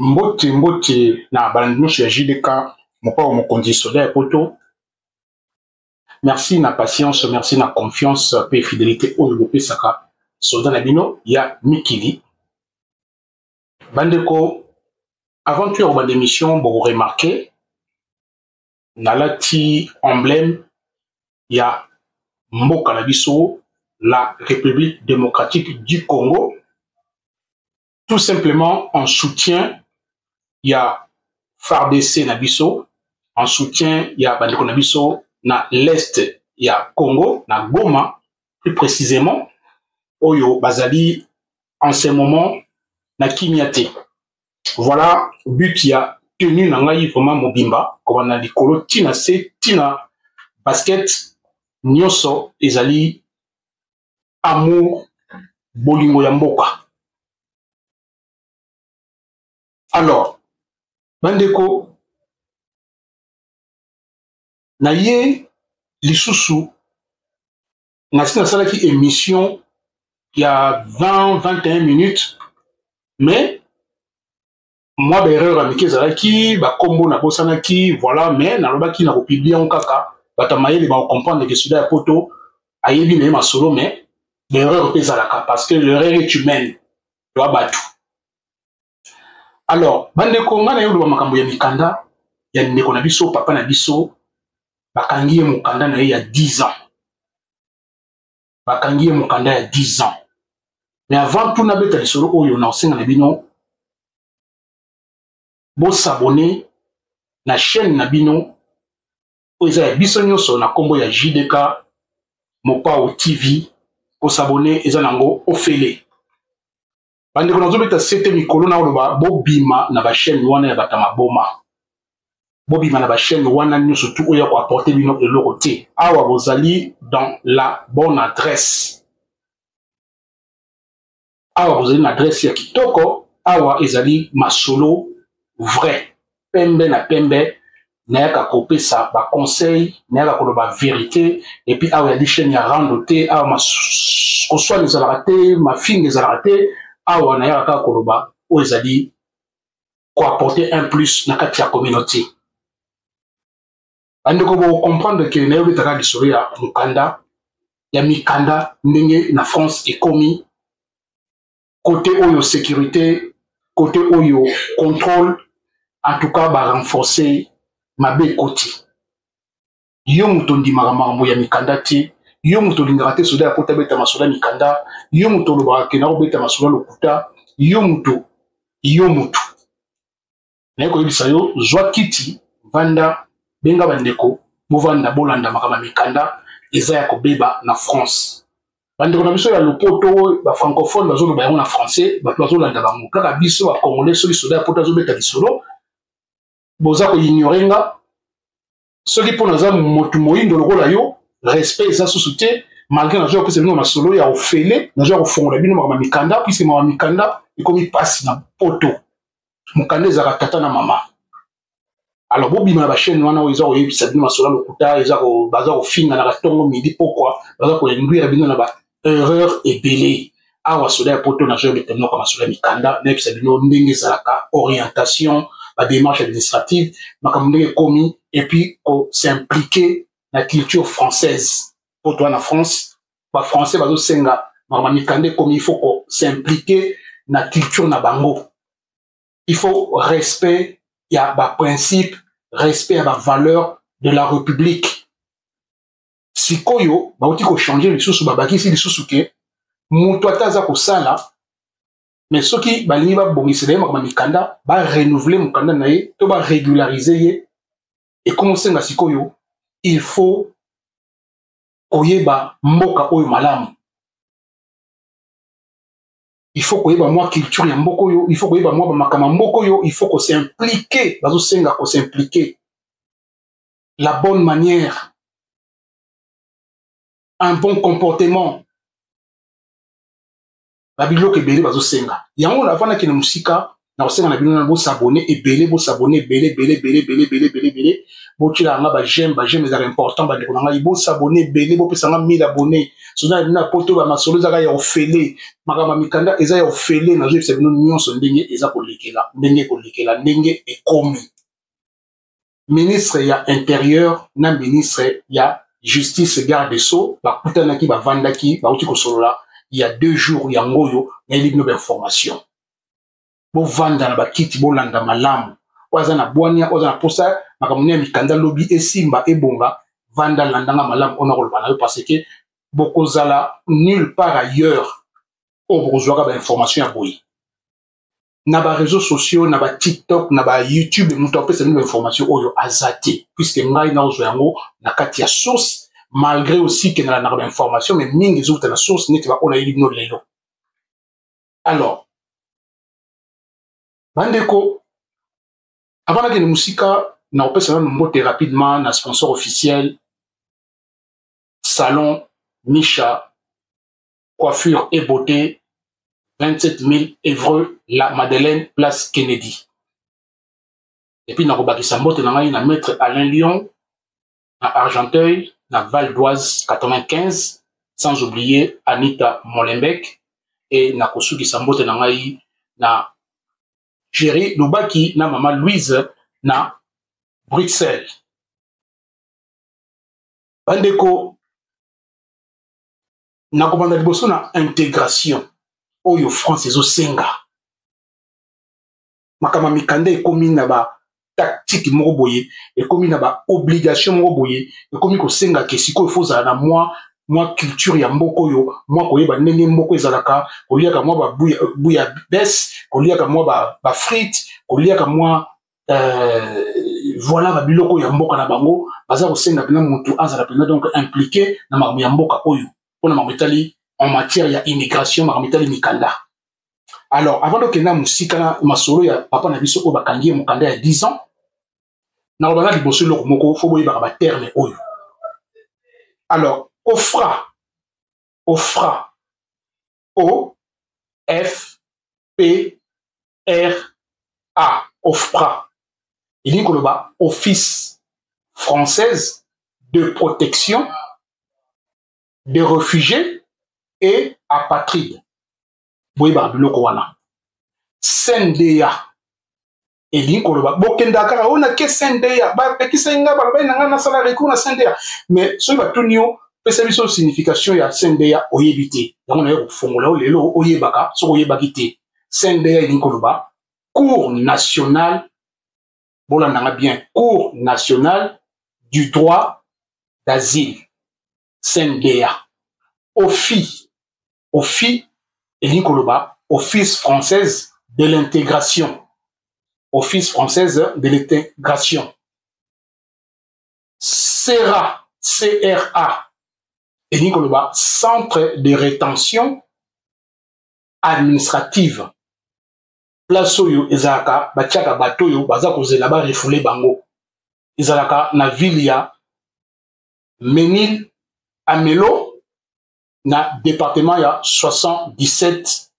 Mbote mbote na balandi nyonso ya JDK mopao mokonzi soda ya poto. Merci na patience, merci na confiance pe fidélité oyo bopesaka soda na bino ya mikili. Bandeko, avant tout bande émission bo remarquer nalati emblème ya mboka na biso la République démocratique du Congo, tout simplement en soutien ya FARDC na biso, en soutien ya bandeko na biso na l'est ya Congo, na Goma plus précisément, oyo bazali en ce moment na Kinyate. Voilà but ya tenu na ngai vraiment mobimba ko na likolo tina se tina basket nyoso ezali amour bolingo ya mboka. Alors bandeko na ye lisusu na sina salaki émission il y a 20-21 minutes, mais moi berreur amike zalaki ba kombo na bosanaki voilà, mais na lobaki na ko publier en kaka batamayeli ba comprendre que cela poto ayebi na ma solo, mais l'erreur peut zalaka parce que l'erreur est humaine doit battre. Alors bandeko ngana yo ba makambo ya mikanda ya ndeko na biso papa na biso bakangiye mukanda na ya 10 ans, bakangiye mukanda ya 10 ans. Mais avant tout, nabeta lisolo oyo na osenga na bino bo s'abonner na chaîne na bino oyo ya biso nyonso na kombo ya JDK Mopao TV, bo s'abonner eza nango ofele. Bande ko nazobeta sete mikolo na oloba bo bima na ba chaîne wana ya batama boma. Bo bima na ba chaîne wana nyonso tout oyo ko apporter bino eloko te. Awa bozali dans la bonne adresse. Awa vous avez une adresse ya kitoko, awa ezali masolo vrai, pembe na pembe, nayaka kopesa ba conseil, nayaka koloba vérité, et puis awa yali chaîne ya randote, awa ma koswa ezalaka te, ma fille ezalaka te, awa nayaka koloba o ezali ko apporter un plus na kati ya communauté. Andeko bo comprendre que nayobi taka lisolo ya mukanda, ya mikanda ndenge na France ekomi. Côté oyo sécurité, côté oyo contrôle, en tout cas ba renforcer mabe côté. Yo muto ndimaka makambo ya mikanda te, yo muto lingaka te soda ya kota beta masoda mikanda, yo muto lobaka ke na obeta masoda lokuta, yo muto. Na ko yebisa yo zwa kiti vanda benga bandeko bovanda bolanda makama mikanda eza ya kobeba na France. Bandeko na biso ya lopoto ba francophone bazolo ba na français ba bazolanda bango kaka biso ba congolais soki soda ya poto azobeta lisolo boza ko ignorenga soki pona za motu moyindo lokola yo respect eza susu te malgré na jo ko se bino masolo ya ofele na jo ko fongola bino makama mikanda puisque makama mikanda ekomi pasi na poto mukanda ezaka tata na mama. Alors bobima ba chaîne wana oyo ezako yebisa bino masolo lokuta ezako baza ko finga na katongo midi pourquoi baza ko induire bino na ba erreur ebele. Awa soda ya poto na jeu betemno comme soda mikanda na ebisa bino ndenge ezalaka orientation ba démarche administrative makambo ndenge komi et puis s'impliquer na culture française. Pour toi na France ba français bazo senga makambo mikanda komi il faut s'impliquer na culture na bango. Il faut respect ya ba principe, respect ya ba valeur de la République. Sikoyo bauti ko changer lisusu babakisi lisusu ke mutu ataza ko sala mais soki balingi ba bongisela makama mikanda ba renouveler mukanda na ye to ba régulariser ye et commencer nga sikoyo il faut koyeba mboka oyo malamu. Il faut koyeba moi culture ya mboka oyo, il faut koyeba moi ba makama mboka oyo, il faut ko s'impliquer bazo senga ko s'impliquer la bonne manière, un bon comportement. Babilo ke beli bazo senga. Yango la vana ki na musika na osenga na bino na bo s'abonner ebele bo s'abonner ebele bo tila nga ba j'aime ezaka important ba ndeko na ngai bo s'abonner ebele bo pesa nga 1000 abonnés sona na poto ba masolo ezaka ya ofele makama mikanda eza ya ofele na zo bino nyonso ndenge eza kolekela ndenge ekomi ministre ya intérieur na ministre ya justice garde des sceaux bakutanaki bavandaki bauti kosolola il y a 2 jours ya ngoyo na elibino ba information bo vanda na bakiti bo landa malamu oza na bwania oza na posa makamune mikanda lobi esimba ebonga vanda landanga malamu ona koloba na yo parce que bokozala nulle part ailleurs o bokozwaka ba information ya boyi na ba réseaux sociaux na ba TikTok na ba YouTube muto apesa bino information oyo azate puisque ngai na ozo yango na kati ya source malgré aussi que na ba information mais mingi zo na source neti ba ona yeli no lelo alors bandeko avant que musika na opesa na mbote rapidement na sponsor officiel salon Misha coiffure et beauté 27 000 Évreux, la Madeleine, place Kennedy. Et puis, na Sambote, na maître Alain Lyon, na Argenteuil, na Val d'Oise 95, sans oublier Anita Molenbeek, et na Kosuki Sambote, na Jerry Lubaki, na Maman Louise, na Bruxelles. Bandeko, na Kobanda Liboso, na intégration. Oyo France ezo senga makama mikanda ekomi na ba tactique moko boye ekomi na ba obligation moko boye ekomi ko senga ke siko ifozala na moi culture ya mboko yo moi koyeba ndenge mboko ezalaka koliaka moi ba buya bes koliaka moi ba frites koliaka moi voilà ba biloko ya mboka na bango baza ko senga pena mutu azala pena donc impliqué na makambo ya mboka oyo pona mamitali en matière ya immigration maramitali mikanda. Alors avant de kena musika na masolo ya papa na biso o bakangi mukanda ya 10 ans na robana liboso loko moko fo boye ba terme oyo. Alors OFRA O F P R A OFRA il dit koloba Office française de protection des réfugiés et apatride. Boy barbiloko wana. Sendeya. Eli koloba. Bokenda kaka ona ke sendeya. Ba pekisenga ba ba nanga na sala rekuna sendeya. Mais so ba tunio pesa biso signification ya sendeya oyebite. Yango na yo fongola lelo oyebaka so oyebaki te. Sendeya eli koloba cours national bola nanga bien cours national du droit d'asile. Sendeya. OFI, Office française de l'intégration. Office française de l'intégration. CRA, Centre de rétention administrative. Place oyo ezalaka batiaka bato oyo baza kozela ba refoulé bango. Ezalaka na ville ya Menil Amelo na département ya 77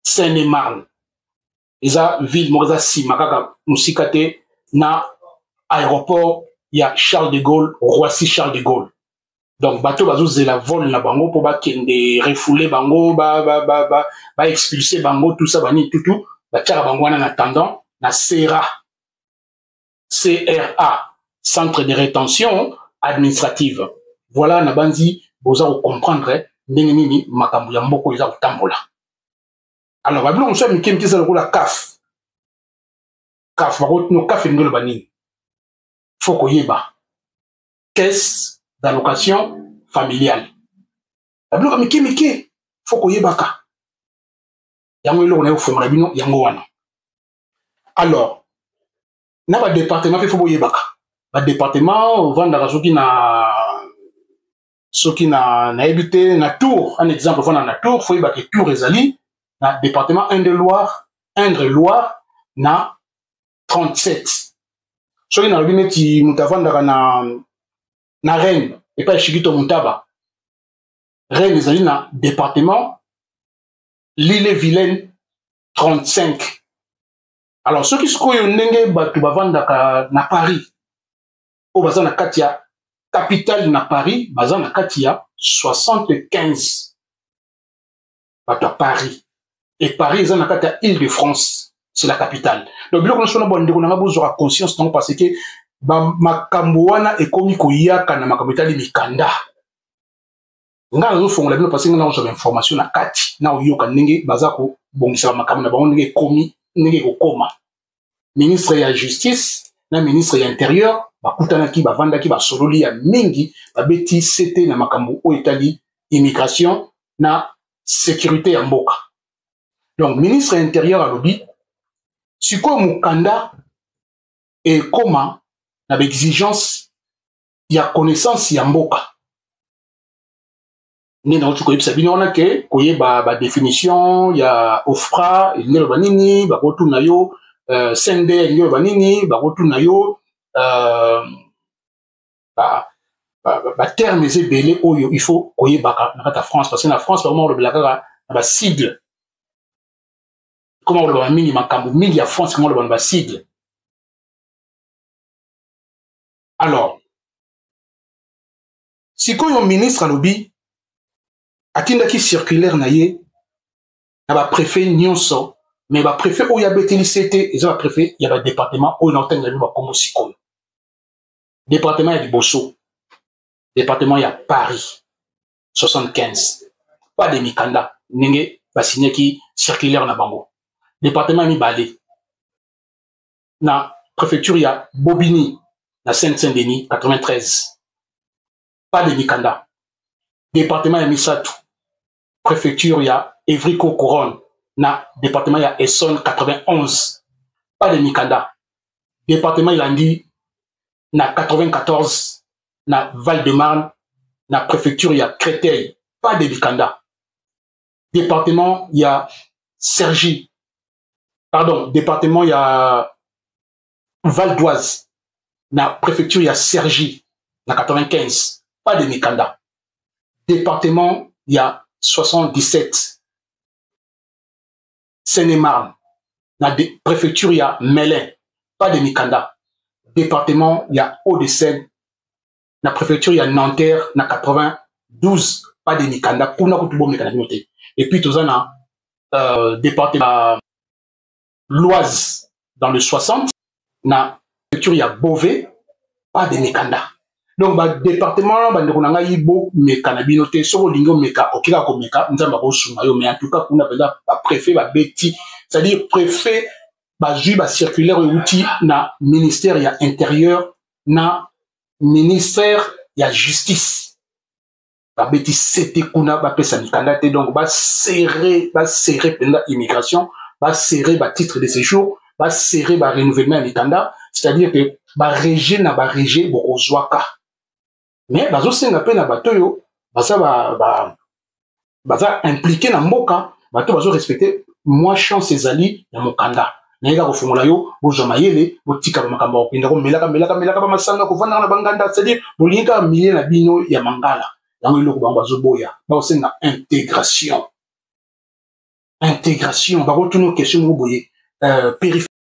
Seine-et-Marne. Eza ville moza simakaka musikate na aéroport ya Charles de Gaulle, Roissy Charles de Gaulle. Donc bateau bazo zela vol na bango po ba kende refouler bango ba expulser bango tout ça bani tout ba tiara bango en attendant na CRA Centre de rétention administrative. Voilà na banzi boza comprendre ndenge nini makambo ya mboko eza kotambola. Alors babilo mso mikem kisa lokola CAF bakotino CAF ngelo banini faut koyeba caisse d'allocation familiale babilo mikem faut koyebaka yango eloko na yo fongola bino yango wana. Alors na ba département faut koyebaka ba département vanda soki na ebité na Tour un exemple vanda na Tour faut yeba que Tour ezali na département Indre-Loire na 37. Soki na lobi neti mutavandaka na Rennes et pas Chikito Mutaba. Rennes ezali na département L'Île-et-Vilaine 35. Alors ceux qui sont ndenge batu bavandaka na Paris o baza na kati ya capitale na Paris baza na kati ya 75 batu à Paris et Paris est na kati ya Île-de-France, c'est la capitale. Donc biloko na sona bondeko na bozwa conscience non parce que ba makambo wana ekomi koyaka na makambo etali mikanda. Nga zo fongola bino parce que nga na information na kati na oyoka ndenge baza ko bongisa makambo na bango ndenge komi ndenge kokoma. Ministre ya justice na ministre ya intérieur bakutanaki bavandaki basololi ya mingi babeti CT na makambo o etali immigration na sécurité ya mboka. Donc ministre ya intérieur alobi sikoyo mukanda ekoma na exigence ya connaissance ya mboka. Ni na otuko yebisa bino wana ke koyeba ba définition ya OFPRA ngelo banini bakotu na yo sende ngelo banini bakotu na yo ba termes ebele oyo il faut koyeba na kata France parce que na France vraiment le blaka ba sigle comment on le mingi makambo mingi ya France comment le ba sigle. Alors sikoyo ministre alobi atindaki circulaire na ye na ba préfet nyonso mais ba préfet oyo abeteli CT eza ba préfet ya ba département oyo na otanga ba kombo sikoyo département ya Liboso département ya Paris 75 pas de mikanda ndenge ba signaki circulaire na bango département ya Mibale na préfecture ya Bobigny na Seine-Saint-Denis 93 pas de mikanda département ya Misatou préfecture ya Evriko Couronne na département ya Essonne 91 pas de mikanda département ya Landi na 94 na Val-de-Marne na préfecture ya Créteil pas de mikanda département ya Cergy pardon département ya Val d'Oise na préfecture ya Cergy na 95 pas de mikanda département ya 77 Seine-et-Marne na préfecture ya Melun pas de mikanda département ya Hauts-de-Seine na préfecture ya Nanterre na 92 pas de mikanda kuna kutubo mikanda noté et puis tous na département l'Oise dans le 60 na préfecture ya Beauvais pas de mikanda. Donc ba département ba ndeko nanga yibo meka na binote soko lingo meka okika ko meka nzamba ko sunga yo mais en tout cas kuna penda ba préfet ba beti c'est-à-dire préfet ba ju ba circulaire outil na ministère ya intérieur na ministère ya justice ba beti c'était kuna ba pesa mikanda te donc ba serrer penda immigration ba serrer ba titre de séjour ba serrer ba renouvellement mikanda c'est-à-dire que ba régie na ba régie boko zwaka mais bazo senga pe na bato yo baza impliqué na mboka bato bazo respecter moi chance ezali ya mokanda na yeka kofungola yo bozwa mayele botika ba makambo okenda ko melaka ba masanga kovanda na banganda c'est-à-dire bolinga milieu na bino ya mangala yango iloko bango bazo boya ba senga intégration ba retourner question mo boye